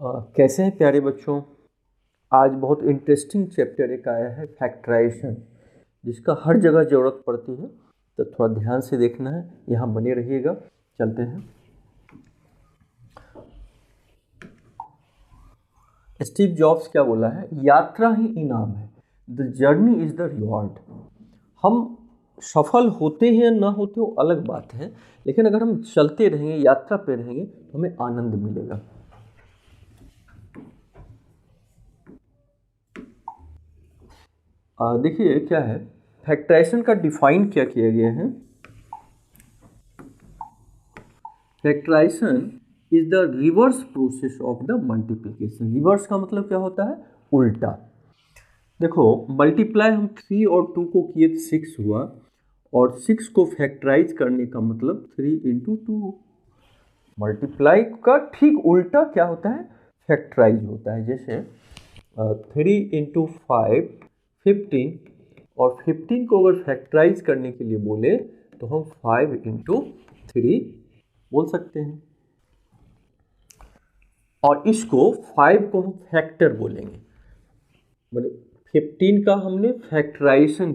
कैसे हैं प्यारे बच्चों। आज बहुत इंटरेस्टिंग चैप्टर एक आया है फैक्टराइजेशन, जिसका हर जगह ज़रूरत पड़ती है। तो थोड़ा ध्यान से देखना है, यहाँ बने रहिएगा। चलते हैं। स्टीव जॉब्स क्या बोला है, यात्रा ही इनाम है, the journey is the reward. हम सफल होते हैं ना होते हो अलग बात है, लेकिन अगर हम चलते रहेंगे, यात्रा पे रहेंगे, तो हमें आनंद मिलेगा। देखिए क्या है, फैक्टराइजेशन का डिफाइन क्या किया गया है। Factorisation is the reverse process of the multiplication. Reverse का मतलब क्या होता है, उल्टा। देखो, मल्टीप्लाई हम 3 और 2 को किए तो 6 हुआ, और 6 को फैक्टराइज करने का मतलब 3 इंटू 2। मल्टीप्लाई का ठीक उल्टा क्या होता है, फैक्टराइज होता है। जैसे 3 इंटू 5 15, और 15 को अगर फैक्टराइज करने के लिए बोले तो हम 5 इंटू 3 बोल सकते हैं, और इसको 5 को हम फैक्टर बोलेंगे। मतलब 15 का हमने फैक्टराइजेशन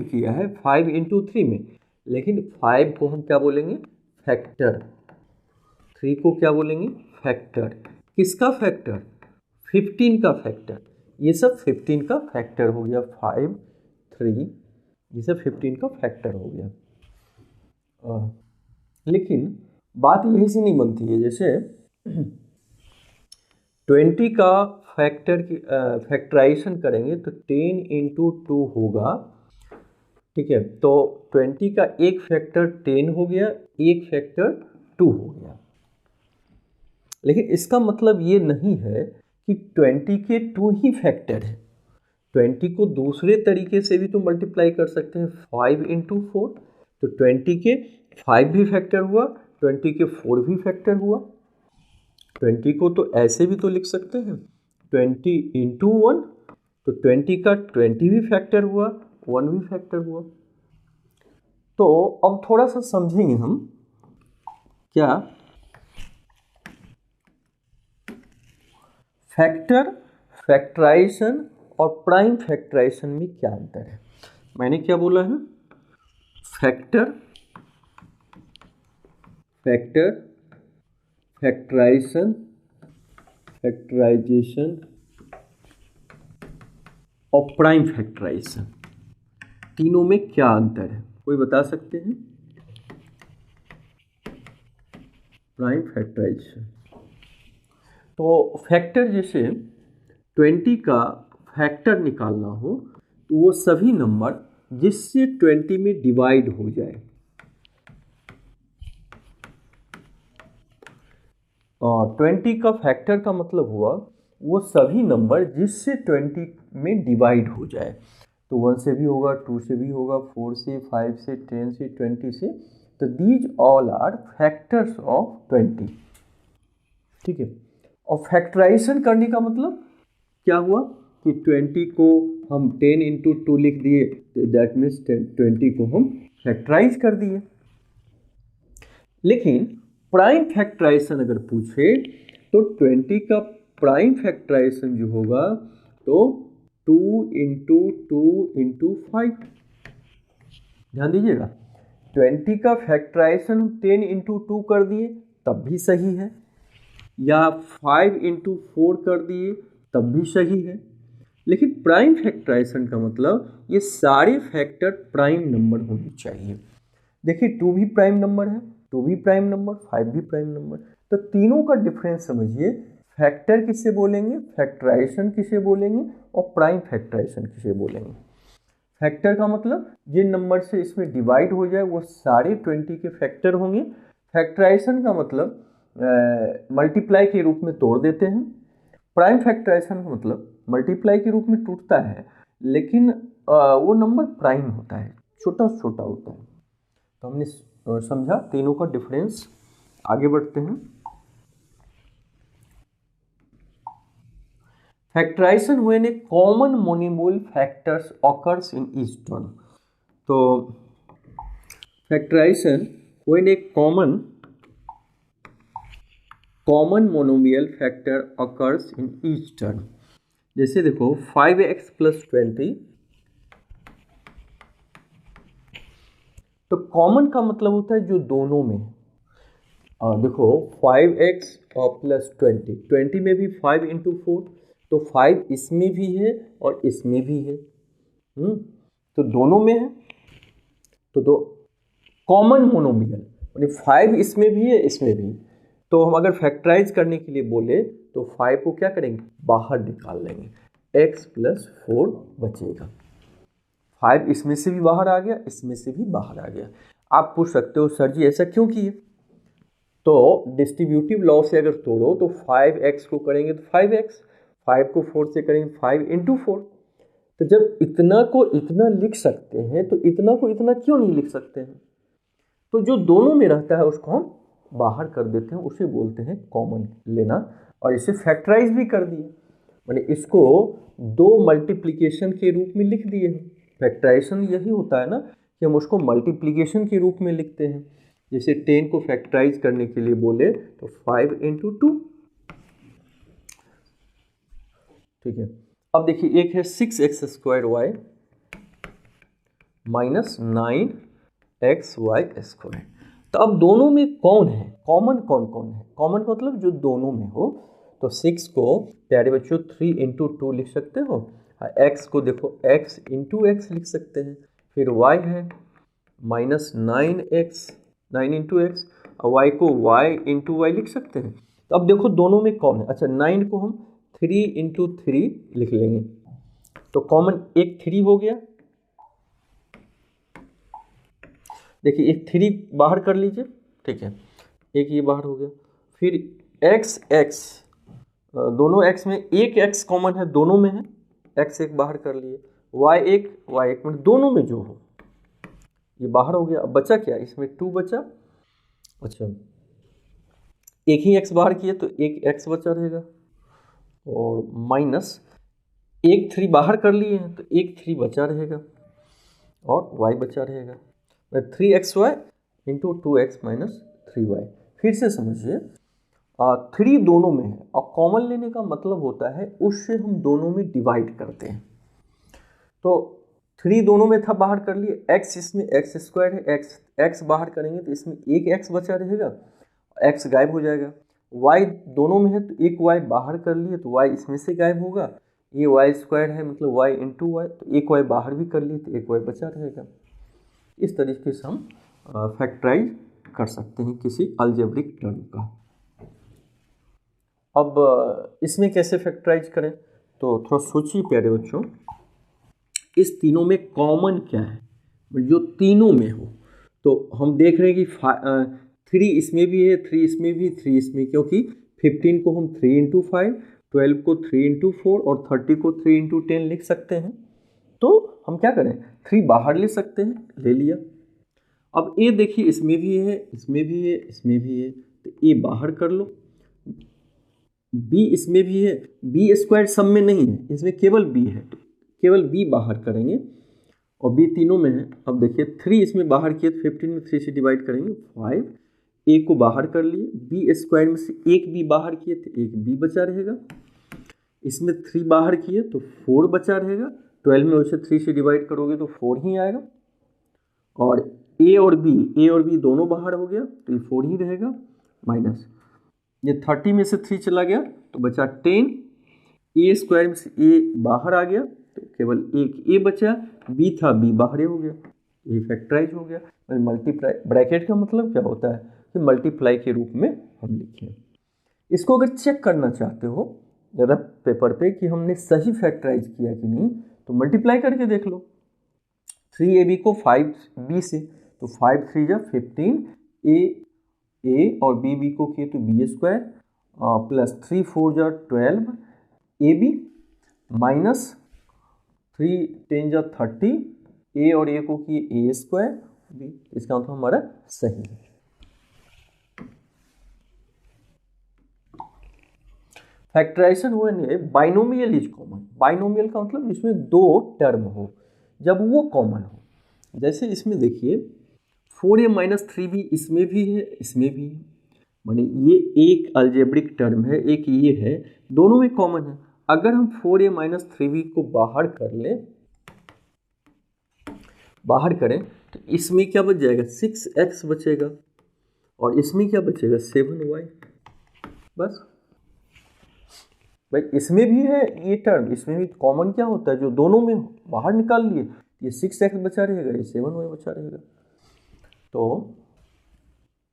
किया है 5 इंटू 3 में, लेकिन 5 को हम क्या बोलेंगे, फैक्टर। 3 को क्या बोलेंगे, फैक्टर। किसका फैक्टर, 15 का फैक्टर। ये सब 15 का फैक्टर हो गया, 5 3, ये सब 15 का फैक्टर हो गया। लेकिन बात यही से नहीं बनती है। जैसे 20 का फैक्टराइजेशन करेंगे तो 10 इंटू 2 होगा, ठीक है। तो 20 का एक फैक्टर 10 हो गया, एक फैक्टर 2 हो गया। लेकिन इसका मतलब ये नहीं है कि 20 के 2 ही फैक्टर है। 20 को दूसरे तरीके से भी तो मल्टीप्लाई कर सकते हैं, 5 इंटू 4। तो 20 के 5 भी फैक्टर हुआ, 20 के 4 भी फैक्टर हुआ। 20 को तो ऐसे भी तो लिख सकते हैं, 20 इंटू 1। तो 20 का 20 भी फैक्टर हुआ, 1 भी फैक्टर हुआ। तो अब थोड़ा सा समझेंगे हम, क्या फैक्टर, फैक्टराइजेशन और प्राइम फैक्टराइजेशन में क्या अंतर है। मैंने क्या बोला है, फैक्टर, फैक्टर, फैक्टराइजेशन, फैक्टराइजेशन और प्राइम फैक्टराइजेशन, तीनों में क्या अंतर है, कोई बता सकते हैं। प्राइम फैक्टराइजेशन तो फैक्टर, जैसे 20 का फैक्टर निकालना हो तो वो सभी नंबर जिससे 20 में डिवाइड हो जाए, और 20 का फैक्टर का मतलब हुआ वो सभी नंबर जिससे 20 में डिवाइड हो जाए। तो 1 से भी होगा, 2 से भी होगा, 4 से, 5 से, 10 से, 20 से। तो these all are factors of 20, ठीक है। और फैक्टराइजेशन करने का मतलब क्या हुआ कि 20 को हम 10 इंटू 2 लिख दिए, दैट मीन्स 20 को हम फैक्टराइज कर दिए। लेकिन प्राइम फैक्टराइजेशन अगर पूछे तो 20 का प्राइम फैक्टराइजेशन जो होगा तो 2 इंटू 2 इंटू 5। ध्यान दीजिएगा, 20 का फैक्टराइजेशन 10 इंटू 2 कर दिए तब भी सही है, या 5 इंटू 4 कर दिए तब भी सही है। लेकिन प्राइम फैक्टराइजेशन का मतलब ये सारे फैक्टर प्राइम नंबर होने चाहिए। देखिए 2 भी प्राइम नंबर है, 2 भी प्राइम नंबर, 5 भी प्राइम नंबर। तो तीनों का डिफरेंस समझिए, फैक्टर किसे बोलेंगे, फैक्टराइजेशन किसे बोलेंगे, और प्राइम फैक्टराइजेशन किसे बोलेंगे। फैक्टर का मतलब जिन नंबर से इसमें डिवाइड हो जाए वो सारे 20 के फैक्टर होंगे। फैक्टराइजेशन का मतलब मल्टीप्लाई के रूप में तोड़ देते हैं। प्राइम फैक्टराइजेशन का मतलब मल्टीप्लाई के रूप में टूटता है, लेकिन वो नंबर प्राइम होता है, छोटा छोटा होता है। तो हमने समझा तीनों का डिफरेंस। आगे बढ़ते हैं। Factorisation when a common monomial factors occurs in each term. तो factorisation when a common common monomial factor occurs in each term. जैसे देखो 5x + 20, तो कॉमन का मतलब होता है जो दोनों में है। देखो 5x + 20 में भी 5 × 4, तो 5 इसमें भी है और इसमें भी है, तो दोनों में है, तो दो कॉमन मोनोमियल, यानी 5 इसमें भी है इसमें भी। तो हम अगर फैक्टराइज करने के लिए बोले तो 5 को क्या करेंगे, बाहर निकाल लेंगे, x + 4 बचेगा। 5 इसमें से भी बाहर आ गया, इसमें से भी बाहर आ गया। आप पूछ सकते हो सर जी ऐसा क्यों किए, तो डिस्ट्रीब्यूटिव लॉ से अगर तोड़ो तो 5x को करेंगे तो 5x, 5 को 4 से करेंगे 5 × 4। तो जब इतना को इतना लिख सकते हैं तो इतना को इतना क्यों नहीं लिख सकते हैं। तो जो दोनों में रहता है उसको हम बाहर कर देते हैं, उसे बोलते हैं कॉमन लेना, और इसे फैक्टराइज भी कर दिए, माने इसको 2 मल्टीप्लिकेशन के रूप में लिख दिए हैं। फैक्टराइजेशन यही होता है ना कि हम उसको मल्टीप्लिकेशन के रूप में लिखते हैं। जैसे 10 को फैक्टराइज करने के लिए बोले तो 5 × 2, ठीक है। अब देखिए एक है 6x² - 9xy²। तो अब दोनों में कौन है, कॉमन कौन कौन है, कॉमन का मतलब जो दोनों में हो। तो 6 को प्यारे बच्चों 3 × 2 लिख सकते हो, x को देखो x × x लिख सकते हैं, फिर y है -9x 9 × x, और y को y × y लिख सकते हैं। तो अब देखो दोनों में कौन है, अच्छा 9 को हम 3 × 3 लिख लेंगे, तो कॉमन एक 3 हो गया। देखिए एक 3 बाहर कर लीजिए, ठीक है, एक ये बाहर हो गया। फिर x दोनों x में एक x कॉमन है, दोनों में है, x एक बाहर कर लिए, y एक मतलब दोनों में जो हो ये बाहर हो गया। अब बचा क्या, इसमें 2 बचा, अच्छा एक ही x बाहर किए तो एक x बचा रहेगा, और माइनस एक 3 बाहर कर लिए हैं तो एक 3 बचा रहेगा, और y बचा रहेगा, 3xy × 2x - 3y। फिर से समझिए 3 दोनों में है, और कॉमन लेने का मतलब होता है उससे हम दोनों में डिवाइड करते हैं। तो 3 दोनों में था, बाहर कर लिए, x इसमें x² है, x बाहर करेंगे तो इसमें एक x बचा रहेगा, x गायब हो जाएगा। y दोनों में है तो एक y बाहर कर लिए तो y इसमें से गायब होगा, ये y² है मतलब y × y, तो एक y बाहर भी कर लिए तो एक y बचा रहेगा। इस तरीके से हम फैक्टराइज कर सकते हैं किसी अलजेब्रिक टर्म का। अब इसमें कैसे फैक्टराइज करें, तो थोड़ा सोचिए प्यारे बच्चों, इस तीनों में कॉमन क्या है, जो तीनों में हो। तो हम देख रहे हैं कि 3 इसमें भी है, 3 इसमें भी, 3 इसमें, क्योंकि 15 को हम 3 × 5, 12 को 3 × 4 और 30 को 3 × 10 लिख सकते हैं। तो हम क्या करें, 3 बाहर ले सकते हैं, ले लिया। अब ए देखिए इसमें भी है, इसमें भी है, इसमें भी है, तो ए बाहर कर लो। बी इसमें भी है, b² सब में नहीं है, इसमें केवल b है, तो केवल b बाहर करेंगे, और b तीनों में है। अब देखिए 3 इसमें बाहर किए तो 15 में 3 से डिवाइड करेंगे 5, a को बाहर कर लिए, b² में से एक b बाहर किए तो एक b बचा रहेगा, इसमें 3 बाहर किए तो 4 बचा रहेगा, 12 में वैसे 3 से डिवाइड करोगे तो 4 ही आएगा, और a और b दोनों बाहर हो गया तो ये 4 ही रहेगा, माइनस ये 30 में से 3 चला गया तो बचा 10, a² में से a बाहर आ गया तो केवल एक a बचा, b था b बाहर हो गया, ये फैक्टराइज हो गया। मल्टीप्लाई ब्रैकेट का मतलब क्या होता है कि मल्टीप्लाई के रूप में हम लिखें। इसको अगर चेक करना चाहते हो रफ पेपर पे कि हमने सही फैक्टराइज किया कि नहीं, तो मल्टीप्लाई करके देख लो। 3ab को 5b से, तो 5 3 जा 15, a और b को किए तो b² प्लस 3 4 जा 12 ab माइनस 3 10 जा 30, a और a को किए a² b, इसका मतलब हमारा सही है। फैक्टराइजेशन हुआ नहीं, बाइनोमियल इज कॉमन। बाइनोमियल का मतलब इसमें 2 टर्म हो जब वो कॉमन हो। जैसे इसमें देखिए 4a - 3b इसमें भी है, इसमें भी है, माने ये एक अलजेब्रिक टर्म है, एक ये है, दोनों में कॉमन है। अगर हम 4a माइनस 3b को बाहर कर लें, बाहर करें तो इसमें क्या बच जाएगा, 6x बचेगा, और इसमें क्या बचेगा, 7y। बस भाई इसमें भी है ये टर्म, इसमें भी कॉमन क्या होता है, जो दोनों में बाहर निकाल लिए, ये 6x बचा रहेगा, ये 7y बचा रहेगा। तो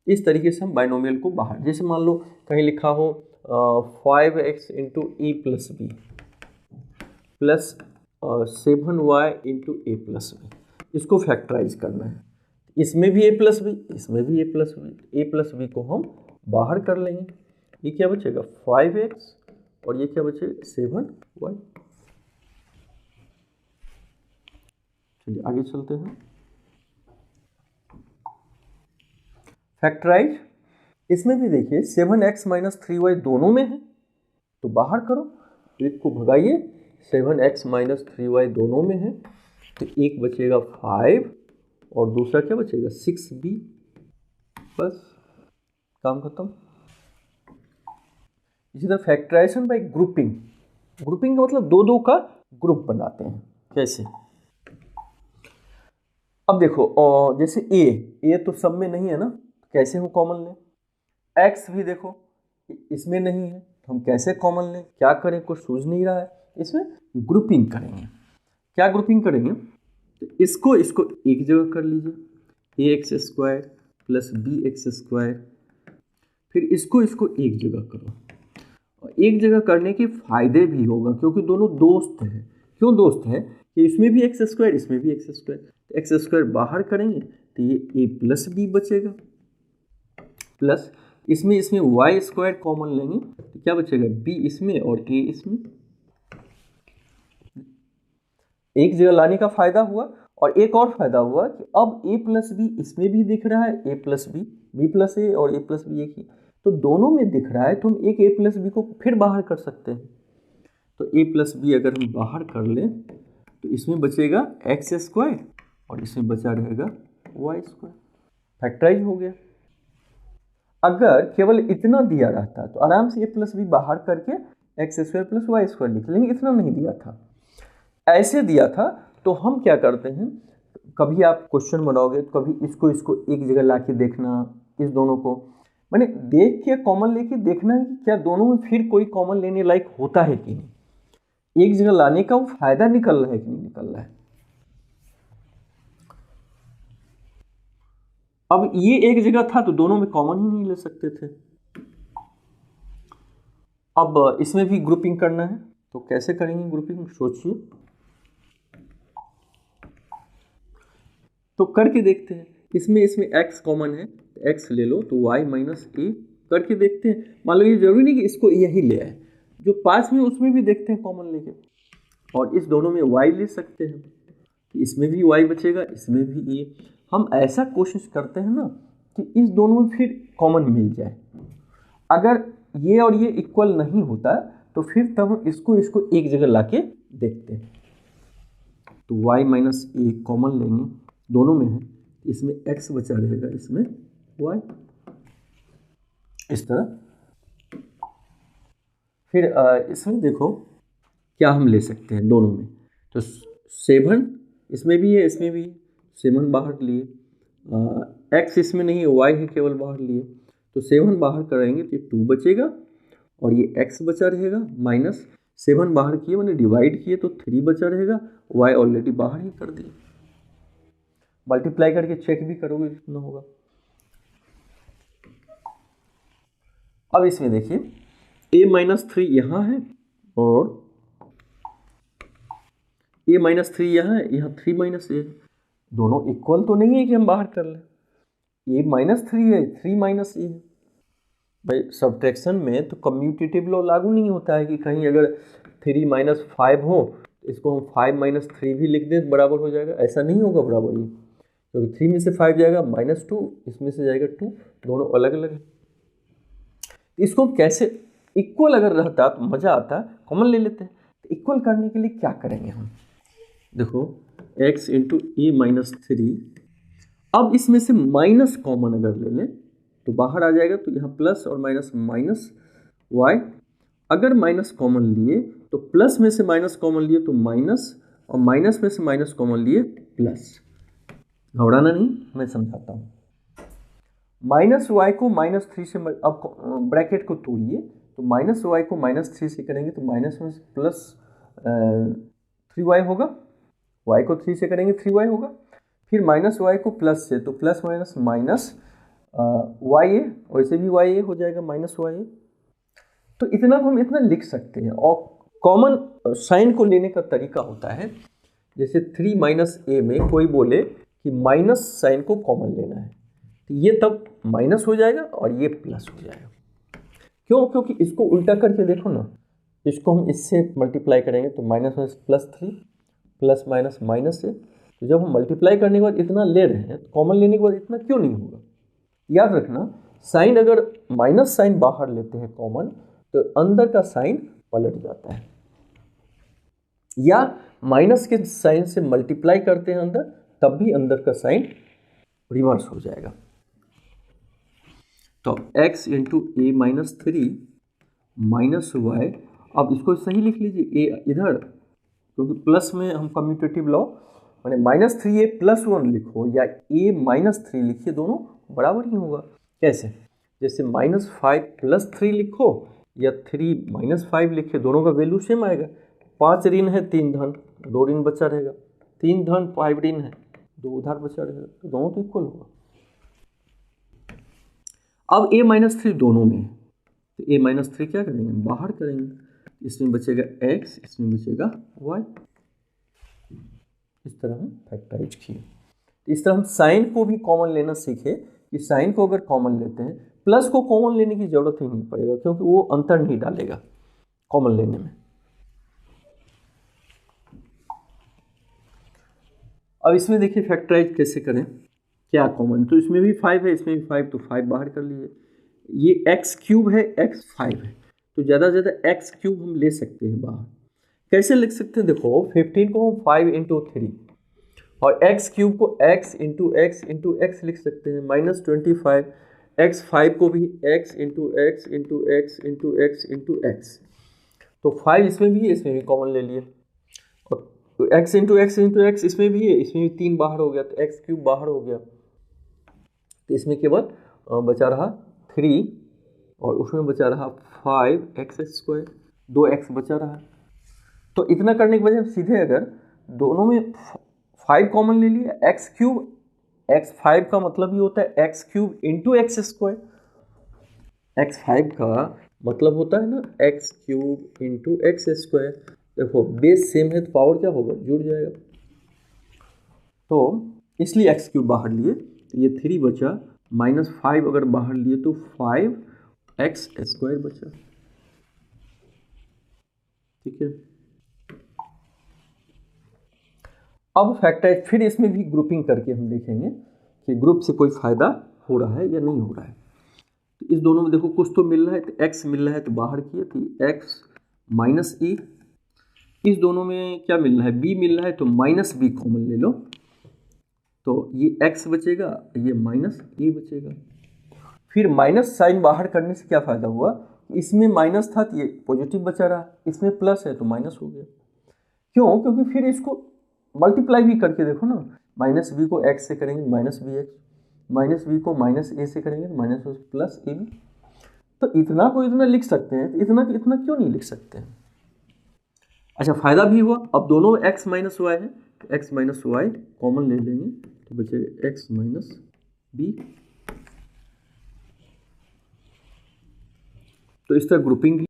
इस तरीके से हम बाइनोमियल को बाहर, जैसे मान लो कहीं लिखा हो 5x into a plus b plus 7y into a plus b, इसको फैक्टराइज करना है। इसमें भी a प्लस बी, इसमें भी a plus b, a plus b को हम बाहर कर लेंगे, ये क्या बचेगा 5x, और ये क्या बचेगा 7y। चलिए आगे चलते हैं। फैक्टराइज, इसमें भी देखिए 7x माइनस 3y दोनों में है, तो बाहर करो, एक को भगाइए, 7x माइनस 3y दोनों में है, तो एक बचेगा 5 और दूसरा क्या बचेगा 6b। बस काम खत्म। इसी तरह फैक्टराइजेशन बाय ग्रुपिंग, ग्रुपिंग का मतलब दो दो का ग्रुप बनाते हैं। कैसे, अब देखो जैसे a तो सब में नहीं है ना, कैसे हम कॉमन लें, x भी देखो इसमें नहीं है, तो हम कैसे कॉमन लें, क्या करें, कुछ सूझ नहीं रहा है। इसमें ग्रुपिंग करेंगे। क्या ग्रुपिंग करेंगे, तो इसको एक जगह कर लीजिए, a x square plus b x square, फिर इसको एक जगह करो। और एक जगह करने के फायदे भी होगा, क्योंकि दोनों दोस्त हैं। क्यों दोस्त है, कि इसमें भी एक्स स्क्वायर, इसमें भी एक्स स्क्वायर, तो एक्स स्क्वायर बाहर करेंगे तो ये ए प्लस बी बचेगा, प्लस इसमें वाई स्क्वायर कॉमन लेंगे तो क्या बचेगा, बी इसमें और ए इसमें। एक जगह लाने का फायदा हुआ, और एक और फायदा हुआ कि अब a प्लस बी इसमें भी दिख रहा है, a plus b, b plus a और a प्लस बी एक ही, तो दोनों में दिख रहा है, तो हम एक a प्लस बी को फिर बाहर कर सकते हैं। तो a प्लस बी अगर हम बाहर कर लें तो इसमें बचेगा एक्स स्क्वायर और इसमें बचा रहेगा वाई स्क्वायर। फैक्टराइज हो गया। अगर केवल इतना दिया रहता तो आराम से a प्लस बी बाहर करके x square plus y square लिख लेंगे, इतना नहीं दिया था। ऐसे दिया था तो हम क्या करते हैं, कभी आप क्वेश्चन बनाओगे तो कभी इसको एक जगह ला के देखना, इस दोनों को मैंने देख के कॉमन लेके देखना है कि क्या दोनों में फिर कोई कॉमन लेने लायक होता है कि नहीं, एक जगह लाने का वो फायदा निकल रहा है कि नहीं निकल रहा है। अब ये एक जगह था तो दोनों में कॉमन ही नहीं ले सकते थे। अब इसमें भी ग्रुपिंग करना है, तो कैसे करेंगे ग्रुपिंग, सोचिए। तो करके देखते हैं, इसमें x कॉमन है, x ले लो, तो y माइनस ए करके देखते हैं। मान लो ये जरूरी नहीं कि इसको यही ले आए, जो पास में उसमें भी देखते हैं कॉमन लेके, और इस दोनों में y ले सकते हैं, इसमें भी y बचेगा, इसमें भी ए। हम ऐसा कोशिश करते हैं ना कि इस दोनों में फिर कॉमन मिल जाए। अगर ये और ये इक्वल नहीं होता तो फिर तब हम इसको एक जगह लाके देखते हैं। तो y माइनस ए कॉमन लेंगे, दोनों में है, इसमें x बचा रहेगा, इसमें y, इस तरह। फिर इसमें देखो क्या हम ले सकते हैं दोनों में, तो 7 इसमें भी है, इसमें भी है, 7 बाहर लिए, x इसमें नहीं है, y है केवल बाहर लिए, तो 7 बाहर करेंगे तो ये 2 बचेगा, और ये x बचा रहेगा, माइनस 7 बाहर किए मैंने डिवाइड किए तो 3 बचा रहेगा, y ऑलरेडी बाहर ही कर दिए, मल्टीप्लाई करके चेक भी करोगे कितना होगा। अब इसमें देखिए a माइनस 3 यहाँ है और a माइनस 3 यहाँ है, यहाँ 3 माइनस ए, दोनों इक्वल तो नहीं है कि हम बाहर कर लें। a माइनस 3 है, 3 माइनस ए है। भाई सब्ट्रैक्शन में तो कम्यूटेटिव लॉ लागू नहीं होता है कि कहीं अगर 3 माइनस 5 हो इसको हम 5 माइनस 3 भी लिख दें बराबर हो जाएगा, ऐसा नहीं होगा बराबर ये, क्योंकि 3 में से 5 जाएगा माइनस 2, इसमें से जाएगा 2, दोनों अलग अलग है। इसको कैसे इक्वल अगर रहता तो मज़ा आता, कॉमन ले लेते हैं। तो इक्वल करने के लिए क्या करेंगे हम, देखो x इंटू ए माइनस 3, अब इसमें से माइनस कॉमन अगर ले लें तो बाहर आ जाएगा, तो यहाँ प्लस और माइनस माइनस वाई। अगर माइनस कॉमन लिए तो प्लस में से माइनस कॉमन लिए तो माइनस, और माइनस में से माइनस कॉमन लिए प्लस। घबराना नहीं, मैं समझाता हूँ। माइनस वाई को माइनस 3 से, अब ब्रैकेट को तोड़िए, तो माइनस वाई को माइनस 3 से करेंगे तो माइनस में प्लस 3y होगा, y को 3 से करेंगे 3y होगा, फिर माइनस वाई को प्लस से, तो प्लस माइनस माइनस वाई ए, वैसे भी वाई ए हो जाएगा माइनस वाई ए। तो इतना को हम इतना लिख सकते हैं। और कॉमन साइन को लेने का तरीका होता है, जैसे 3 माइनस ए में कोई बोले कि माइनस साइन को कॉमन लेना है, तो ये तब माइनस हो जाएगा और ये प्लस हो जाएगा। क्यों? क्योंकि इसको उल्टा करके देखो ना, इसको हम इससे मल्टीप्लाई करेंगे तो minus minus plus 3, plus minus minus से। तो जब हम मल्टीप्लाई करने के बाद इतना ले रहे हैं तो कॉमन लेने के बाद इतना क्यों नहीं होगा? याद रखना, साइन अगर माइनस साइन बाहर लेते हैं कॉमन, तो अंदर का साइन पलट जाता है, या माइनस के साइन से मल्टीप्लाई करते हैं अंदर, तब भी अंदर का साइन रिवर्स हो जाएगा। तो x इंटू ए माइनस 3 माइनस वाई, अब इसको सही लिख लीजिए, ए इधर, क्योंकि प्लस में हम कम्यूटेटिव लॉ, मैंने माइनस 3a प्लस 1 लिखो या a माइनस 3 लिखिए, दोनों बराबर ही होगा। कैसे? जैसे माइनस 5 प्लस 3 लिखो या 3 माइनस 5 लिखे, दोनों का वैल्यू सेम आएगा। 5 ऋण है 3 धन, 2 ऋण बचा रहेगा, 3 धन 5 ऋण है, 2 उधार बचा रहेगा, तो दोनों तो इक्वल होगा। अब a माइनस 3 दोनों में है, तो a माइनस 3 क्या करेंगे? बाहर करेंगे, इसमें बचेगा x, इसमें बचेगा y। इस तरह हम फैक्टराइज किए। इस तरह हम साइन को भी कॉमन लेना सीखे कि साइन को अगर कॉमन लेते हैं, प्लस को कॉमन लेने की जरूरत ही नहीं पड़ेगा, क्योंकि वो अंतर नहीं डालेगा कॉमन लेने में। अब इसमें देखिए फैक्टराइज कैसे करें, क्या कॉमन, तो इसमें भी 5 है, इसमें भी 5, तो 5 बाहर कर लिए। ये x क्यूब है, x 5 है, तो ज़्यादा से ज़्यादा x क्यूब हम ले सकते हैं बाहर। कैसे लिख सकते हैं? देखो 15 को हम 5 इंटू 3 और x क्यूब को x इंटू एक्स लिख सकते हैं, माइनस 25, x 5 को भी x into x into x into x into x, तो 5 इसमें भी है, इसमें भी कॉमन ले लिए, और तो x इंटू एक्स इसमें भी है, इसमें भी 3 बाहर हो गया, तो x क्यूब बाहर हो गया, तो इसमें केवल बचा रहा 3 और उसमें बचा रहा 5x स्क्वायर, 2x बचा रहा। तो इतना करने के बजाय सीधे अगर दोनों में 5 कॉमन ले लिया, x क्यूब, x 5 का मतलब ही होता है x cube into x square, x 5 का मतलब होता है ना x cube into x square. देखो बेस सेम है तो पावर क्या होगा? जुड़ जाएगा। तो इसलिए x क्यूब बाहर लिए, तो ये 3 बचा, माइनस 5 अगर बाहर लिए तो 5x स्क्वायर बचा। ठीक है, अब फैक्टराइज, फिर इसमें भी ग्रुपिंग करके हम देखेंगे कि ग्रुप से कोई फायदा हो रहा है या नहीं हो रहा है। तो इस दोनों में देखो कुछ तो मिल रहा है, तो x मिल रहा है तो बाहर किए, तो x माइनस ए। इस दोनों में क्या मिल रहा है? b मिल रहा है, तो माइनस बी कॉमन ले लो, तो ये x बचेगा, ये माइनस ए बचेगा। फिर माइनस साइन बाहर करने से क्या फायदा हुआ? इसमें माइनस था तो ये पॉजिटिव बचा रहा, इसमें प्लस है तो माइनस हो गया। क्यों? क्योंकि फिर इसको मल्टीप्लाई भी करके देखो ना, माइनस बी को x से करेंगे minus b x, minus b को माइनस ए से करेंगे तो माइनस प्लस ए बी। तो इतना को इतना लिख सकते हैं, तो इतना को इतना क्यों नहीं लिख सकते हैं? अच्छा, फायदा भी हुआ। अब दोनों x माइनस वाई है, तो x माइनस वाई कॉमन ले लेंगे, तो बचेगा x माइनस बी। तो इस तरह ग्रुपिंग